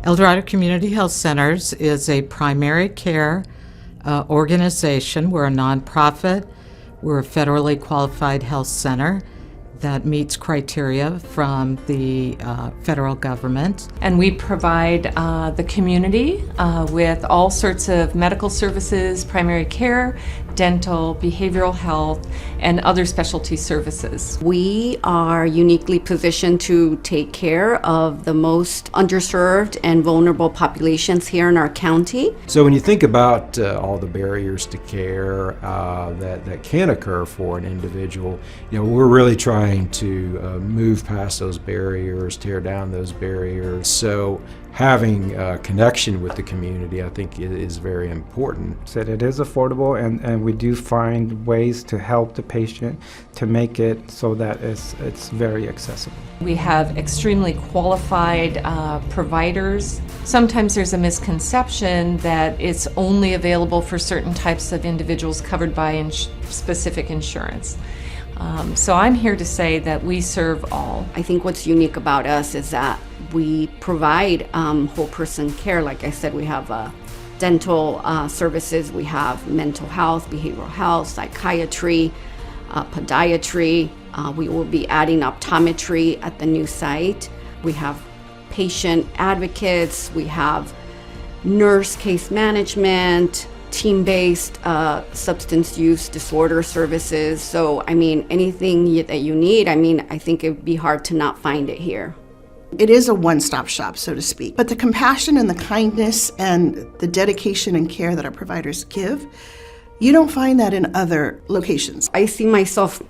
Dorado Community Health Centers is a primary care organization. We're a nonprofit. We're a federally qualified health center that meets criteria from the federal government. And we provide the community with all sorts of medical services, primary care, dental, behavioral health, and other specialty services. We are uniquely positioned to take care of the most underserved and vulnerable populations here in our county. So when you think about all the barriers to care that can occur for an individual, we're really trying to move past those barriers, tear down those barriers. So having a connection with the community, I think, is very important. That it is affordable, and we do find ways to help the patient to make it so that it's very accessible. We have extremely qualified providers. Sometimes there's a misconception that it's only available for certain types of individuals covered by specific insurance. So I'm here to say that we serve all. I think what's unique about us is that we provide whole person care. Like I said, we have dental services, we have mental health, behavioral health, psychiatry, podiatry. We will be adding optometry at the new site. We have patient advocates, we have nurse case management, team-based substance use disorder services. So, anything that you need, I think it'd be hard to not find it here. It is a one-stop shop, so to speak. But the compassion and the kindness and the dedication and care that our providers give, you don't find that in other locations. I see myself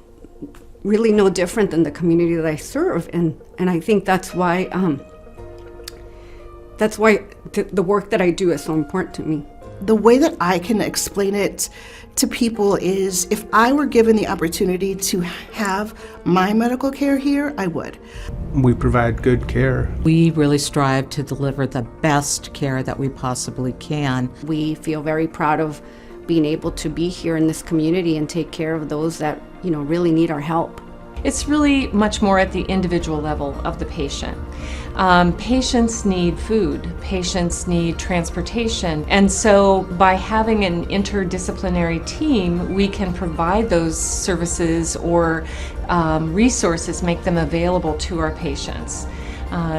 really no different than the community that I serve, and I think that's why the work that I do is so important to me. The way that I can explain it to people is if I were given the opportunity to have my medical care here, I would. We provide good care. We really strive to deliver the best care that we possibly can. We feel very proud of being able to be here in this community and take care of those that, really need our help. It's really much more at the individual level of the patient. Patients need food, patients need transportation, and so by having an interdisciplinary team, we can provide those services or resources, make them available to our patients.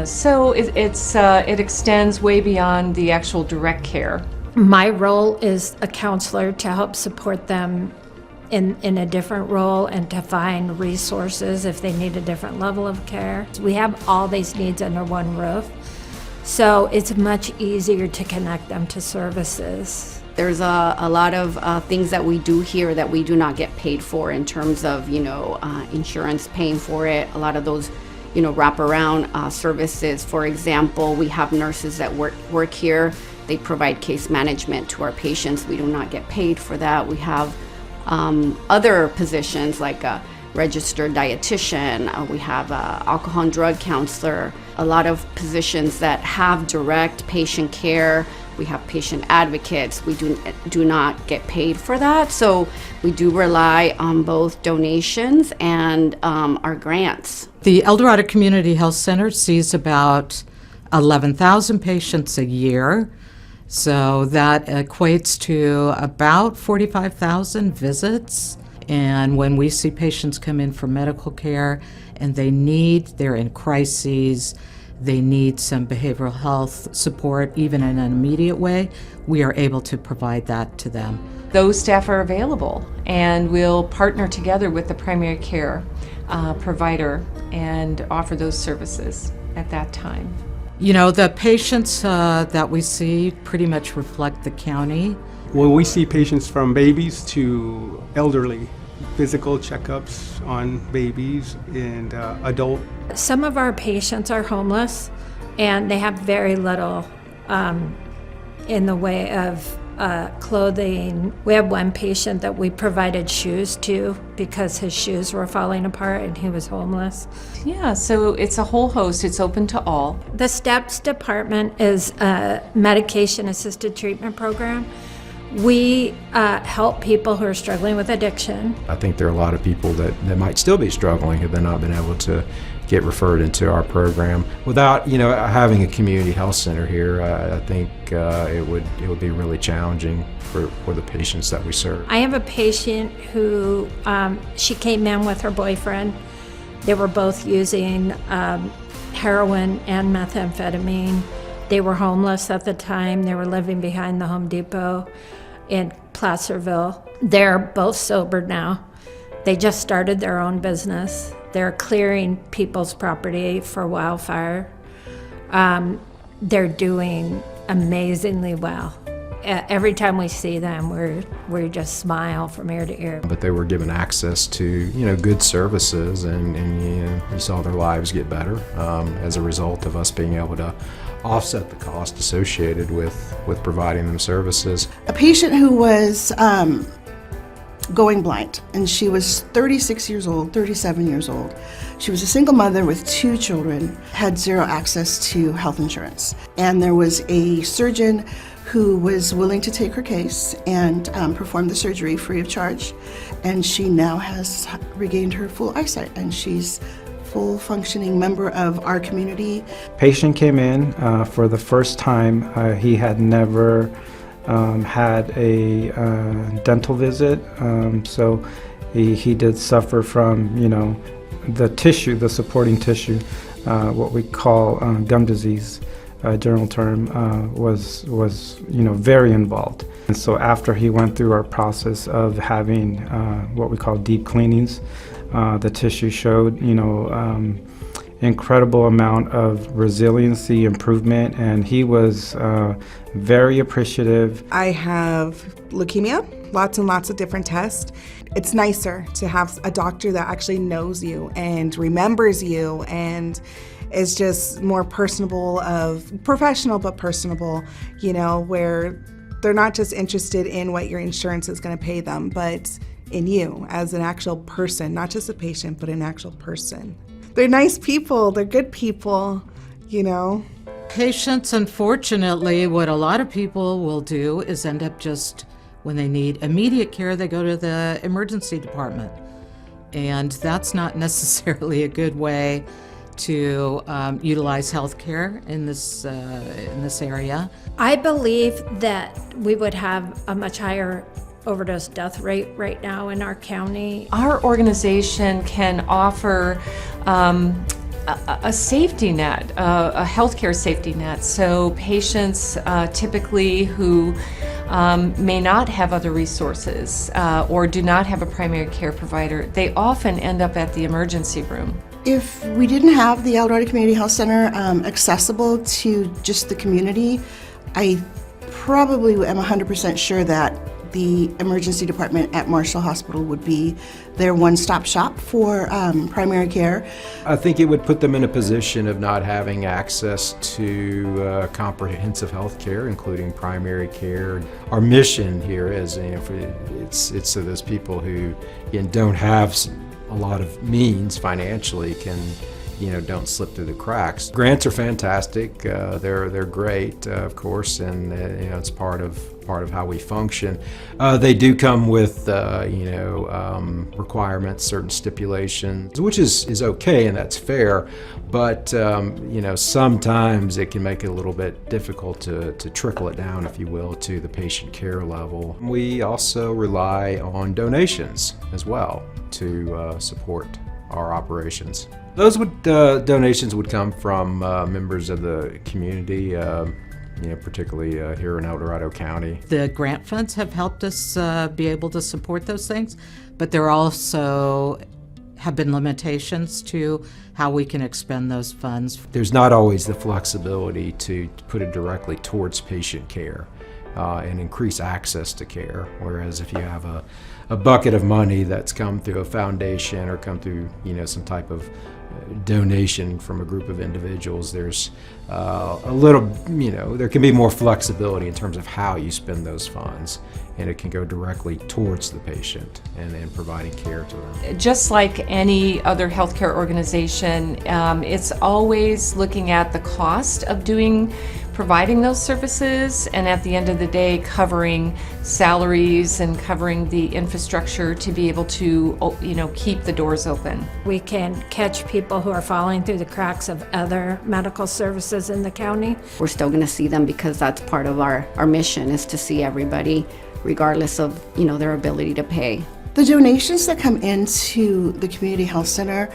So it extends way beyond the actual direct care. My role is a counselor to help support them in a different role and to find resources if they need a different level of care. We have all these needs under one roof, so it's much easier to connect them to services. There's a lot of things that we do here that we do not get paid for in terms of, insurance paying for it. A lot of those, wraparound services. For example, we have nurses that work here. They provide case management to our patients. We do not get paid for that. We have other positions like a registered dietitian, we have an alcohol and drug counselor, a lot of positions that have direct patient care. We have patient advocates. We do not get paid for that, so we do rely on both donations and our grants. The Dorado Community Health Center sees about 11,000 patients a year. So that equates to about 45,000 visits. And when we see patients come in for medical care and they're in crises, they need some behavioral health support, even in an immediate way, we are able to provide that to them. Those staff are available, and we'll partner together with the primary care provider and offer those services at that time. The patients that we see pretty much reflect the county. Well, we see patients from babies to elderly, physical checkups on babies and adult. Some of our patients are homeless, and they have very little in the way of clothing. We have one patient that we provided shoes to because his shoes were falling apart and he was homeless. Yeah, so it's a whole host. It's open to all. The STEPS department is a medication-assisted treatment program. We help people who are struggling with addiction. I think there are a lot of people that might still be struggling, have not been able to get referred into our program. Without having a community health center here, I think it would be really challenging for the patients that we serve. I have a patient who, she came in with her boyfriend. They were both using heroin and methamphetamine. They were homeless at the time. They were living behind the Home Depot in Placerville. They're both sober now. They just started their own business. They're clearing people's property for wildfire. They're doing amazingly well. Every time we see them, we just smile from ear to ear. But they were given access to good services, and you saw their lives get better as a result of us being able to offset the cost associated with providing them services. A patient who was going blind, and she was 36 years old, 37 years old. She was a single mother with 2 children, had zero access to health insurance. And there was a surgeon who was willing to take her case and perform the surgery free of charge. And she now has regained her full eyesight, and she's full functioning member of our community. Patient came in for the first time. He had never had a dental visit, so he did suffer from the tissue, the supporting tissue, what we call gum disease. General term was very involved. And so after he went through our process of having what we call deep cleanings, the tissue showed incredible amount of resiliency improvement, and he was very appreciative. I have leukemia, lots and lots of different tests. It's nicer to have a doctor that actually knows you and remembers you and is just more personable, professional but personable, where they're not just interested in what your insurance is going to pay them, but in you as an actual person, not just a patient, but an actual person. They're nice people, they're good people, Patients, unfortunately, what a lot of people will do is end up just, when they need immediate care, they go to the emergency department. And that's not necessarily a good way to utilize health care in this area. I believe that we would have a much higher overdose death rate right now in our county. Our organization can offer a safety net, a healthcare safety net. So patients typically who may not have other resources or do not have a primary care provider, they often end up at the emergency room. If we didn't have the El Dorado Community Health Center accessible to just the community, I probably am 100% sure that the emergency department at Marshall Hospital would be their one-stop shop for primary care. I think it would put them in a position of not having access to comprehensive health care, including primary care. Our mission here is, it's so those people who don't have a lot of means financially don't slip through the cracks. Grants are fantastic. They're great, of course, and it's part of how we function. They do come with requirements, certain stipulations, which is okay and that's fair. But sometimes it can make it a little bit difficult to trickle it down, if you will, to the patient care level. We also rely on donations as well to support our operations. Those donations would come from members of the community, particularly here in El Dorado County. The grant funds have helped us be able to support those things, but there also have been limitations to how we can expend those funds. There's not always the flexibility to put it directly towards patient care and increase access to care, whereas if you have a bucket of money that's come through a foundation or come through some type of donation from a group of individuals, there's a little, there can be more flexibility in terms of how you spend those funds, and it can go directly towards the patient and providing care to them. Just like any other healthcare organization, it's always looking at the cost of doing providing those services, and at the end of the day covering salaries and covering the infrastructure to be able to, keep the doors open. We can catch people who are falling through the cracks of other medical services in the county. We're still going to see them because that's part of our mission, is to see everybody regardless of, their ability to pay. The donations that come into the Community Health Center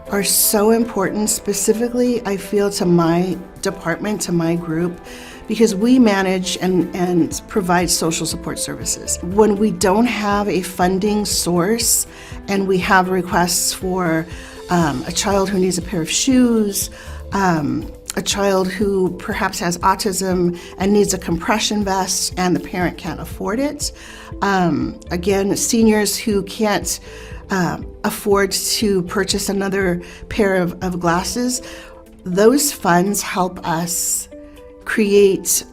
are so important, specifically, I feel, to my department, to my group, because we manage and provide social support services. When we don't have a funding source and we have requests for a child who needs a pair of shoes, a child who perhaps has autism and needs a compression vest and the parent can't afford it. Again, seniors who can't afford to purchase another pair of glasses. Those funds help us create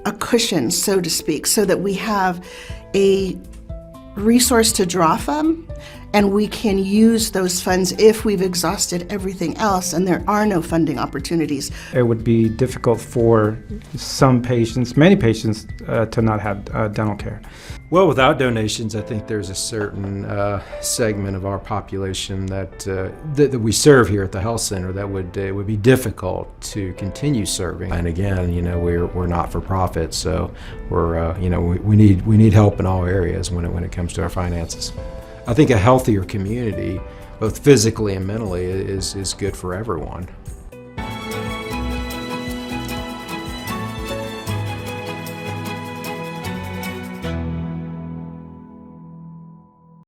a cushion, so to speak, so that we have a resource to draw from, and we can use those funds if we've exhausted everything else and there are no funding opportunities. It would be difficult for some patients, many patients, to not have dental care. Well, without donations, I think there's a certain segment of our population that we serve here at the health center that it would be difficult to continue serving. And again, we're not for profit, so we need help in all areas when it comes to our finances. I think a healthier community, both physically and mentally, is good for everyone.